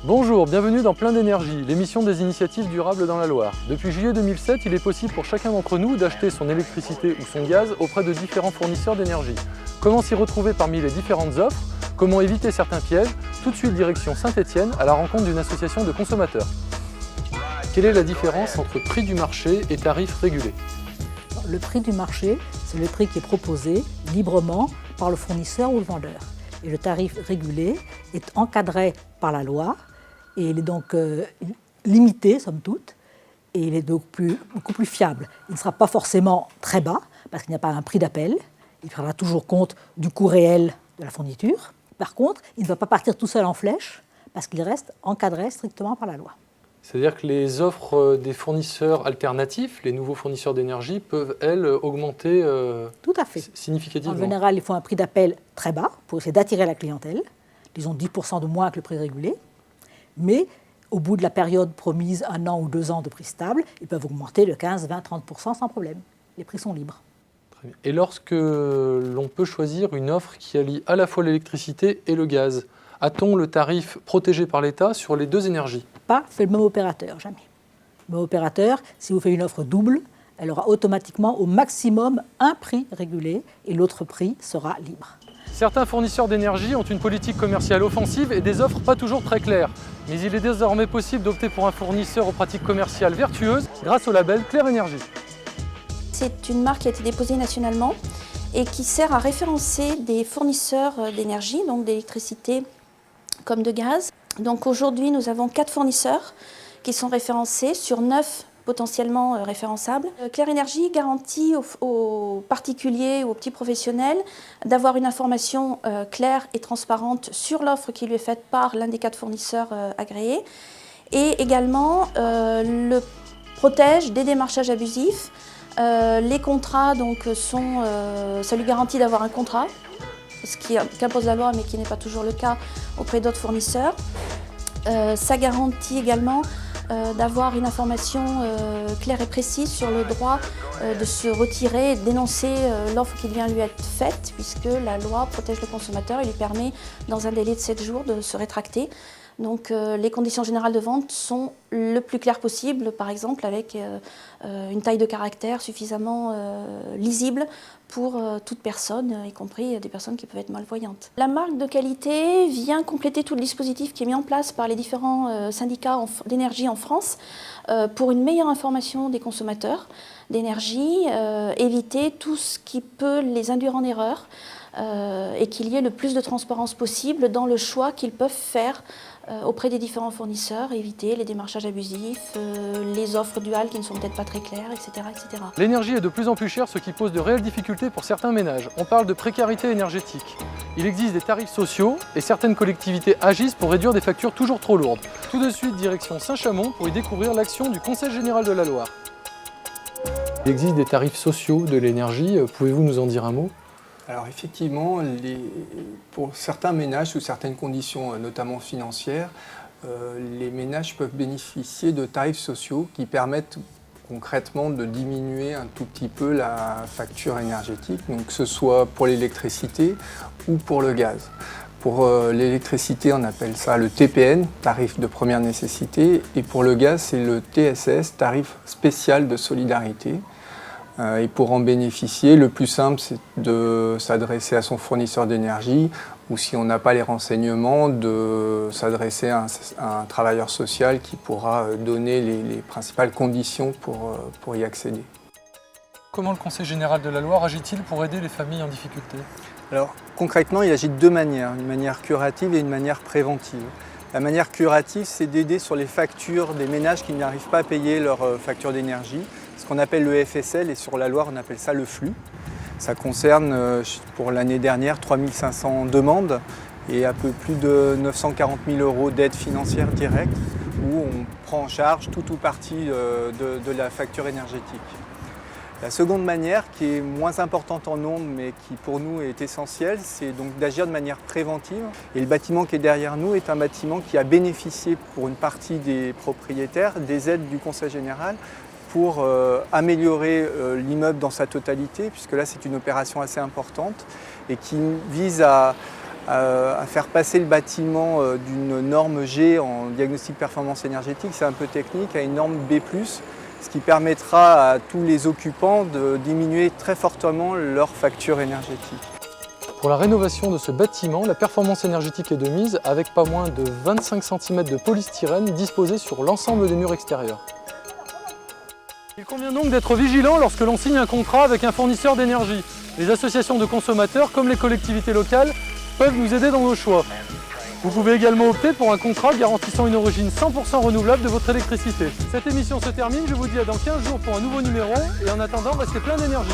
Bonjour, bienvenue dans Plein d'énergie, l'émission des initiatives durables dans la Loire. Depuis juillet 2007, il est possible pour chacun d'entre nous d'acheter son électricité ou son gaz auprès de différents fournisseurs d'énergie. Comment s'y retrouver parmi les différentes offres? Comment éviter certains pièges? Tout de suite direction Saint-Étienne à la rencontre d'une association de consommateurs. Quelle est la différence entre prix du marché et tarif régulé? Le prix du marché, c'est le prix qui est proposé librement par le fournisseur ou le vendeur. Et le tarif régulé est encadré par la loi et il est donc limité, somme toute, et il est donc beaucoup plus fiable. Il ne sera pas forcément très bas, parce qu'il n'y a pas un prix d'appel. Il prendra toujours compte du coût réel de la fourniture. Par contre, il ne va pas partir tout seul en flèche, parce qu'il reste encadré strictement par la loi. C'est-à-dire que les offres des fournisseurs alternatifs, les nouveaux fournisseurs d'énergie, peuvent, elles, augmenter Tout à fait. significativement. En général, il faut un prix d'appel très bas pour essayer d'attirer la clientèle, disons 10% de moins que le prix régulé. Mais au bout de la période promise, 1 an ou 2 ans de prix stable, ils peuvent augmenter de 15, 20, 30% sans problème. Les prix sont libres. Très bien. Et lorsque l'on peut choisir une offre qui allie à la fois l'électricité et le gaz, a-t-on le tarif protégé par l'État sur les deux énergies? Pas fait le même opérateur, jamais. Le même opérateur, si vous faites une offre double, elle aura automatiquement au maximum un prix régulé et l'autre prix sera libre. Certains fournisseurs d'énergie ont une politique commerciale offensive et des offres pas toujours très claires. Mais il est désormais possible d'opter pour un fournisseur aux pratiques commerciales vertueuses grâce au label Clair Énergie. C'est une marque qui a été déposée nationalement et qui sert à référencer des fournisseurs d'énergie, donc d'électricité comme de gaz. Donc aujourd'hui, nous avons 4 fournisseurs qui sont référencés sur 9 potentiellement référençables. Clair Énergie garantit aux particuliers ou aux petits professionnels d'avoir une information claire et transparente sur l'offre qui lui est faite par l'un des 4 fournisseurs agréés et également le protège des démarchages abusifs. Les contrats donc, ça lui garantit d'avoir un contrat, ce qu'impose la loi mais qui n'est pas toujours le cas auprès d'autres fournisseurs. Ça garantit également d'avoir une information claire et précise sur le droit de se retirer et de dénoncer l'offre qui vient lui être faite, puisque la loi protège le consommateur et lui permet, dans un délai de 7 jours, de se rétracter. Donc les conditions générales de vente sont le plus claires possible, par exemple avec une taille de caractère suffisamment lisible pour toute personne, y compris des personnes qui peuvent être malvoyantes. La marque de qualité vient compléter tout le dispositif qui est mis en place par les différents syndicats d'énergie en France pour une meilleure information des consommateurs d'énergie, éviter tout ce qui peut les induire en erreur et qu'il y ait le plus de transparence possible dans le choix qu'ils peuvent faire auprès des différents fournisseurs, éviter les démarchages abusifs, les offres duales qui ne sont peut-être pas très claires, etc., etc. L'énergie est de plus en plus chère, ce qui pose de réelles difficultés pour certains ménages. On parle de précarité énergétique. Il existe des tarifs sociaux et certaines collectivités agissent pour réduire des factures toujours trop lourdes. Tout de suite, direction Saint-Chamond pour y découvrir l'action du Conseil général de la Loire. Il existe des tarifs sociaux de l'énergie, pouvez-vous nous en dire un mot? Alors effectivement, pour certains ménages, sous certaines conditions, notamment financières, les ménages peuvent bénéficier de tarifs sociaux qui permettent concrètement de diminuer un tout petit peu la facture énergétique, donc que ce soit pour l'électricité ou pour le gaz. Pour l'électricité, on appelle ça le TPN, tarif de première nécessité, et pour le gaz, c'est le TSS, tarif spécial de solidarité. Et pour en bénéficier, le plus simple, c'est de s'adresser à son fournisseur d'énergie ou si on n'a pas les renseignements, de s'adresser à un travailleur social qui pourra donner les principales conditions pour y accéder. Comment le Conseil général de la Loire agit-il pour aider les familles en difficulté? Alors concrètement, il agit de 2 manières, une manière curative et une manière préventive. La manière curative, c'est d'aider sur les factures des ménages qui n'arrivent pas à payer leurs factures d'énergie, ce qu'on appelle le FSL, et sur la Loire, on appelle ça le flux. Ça concerne, pour l'année dernière, 3500 demandes et un peu plus de 940 000 € d'aide financière directe, où on prend en charge tout ou partie de la facture énergétique. La seconde manière, qui est moins importante en nombre, mais qui pour nous est essentielle, c'est donc d'agir de manière préventive. Et le bâtiment qui est derrière nous est un bâtiment qui a bénéficié pour une partie des propriétaires des aides du Conseil général pour améliorer l'immeuble dans sa totalité, puisque là c'est une opération assez importante et qui vise à à faire passer le bâtiment d'une norme G en diagnostic performance énergétique, c'est un peu technique, à une norme B+, ce qui permettra à tous les occupants de diminuer très fortement leur facture énergétique. Pour la rénovation de ce bâtiment, la performance énergétique est de mise avec pas moins de 25 cm de polystyrène disposé sur l'ensemble des murs extérieurs. Il convient donc d'être vigilant lorsque l'on signe un contrat avec un fournisseur d'énergie. Les associations de consommateurs comme les collectivités locales peuvent nous aider dans nos choix. Vous pouvez également opter pour un contrat garantissant une origine 100% renouvelable de votre électricité. Cette émission se termine, je vous dis à dans 15 jours pour un nouveau numéro et en attendant, restez plein d'énergie.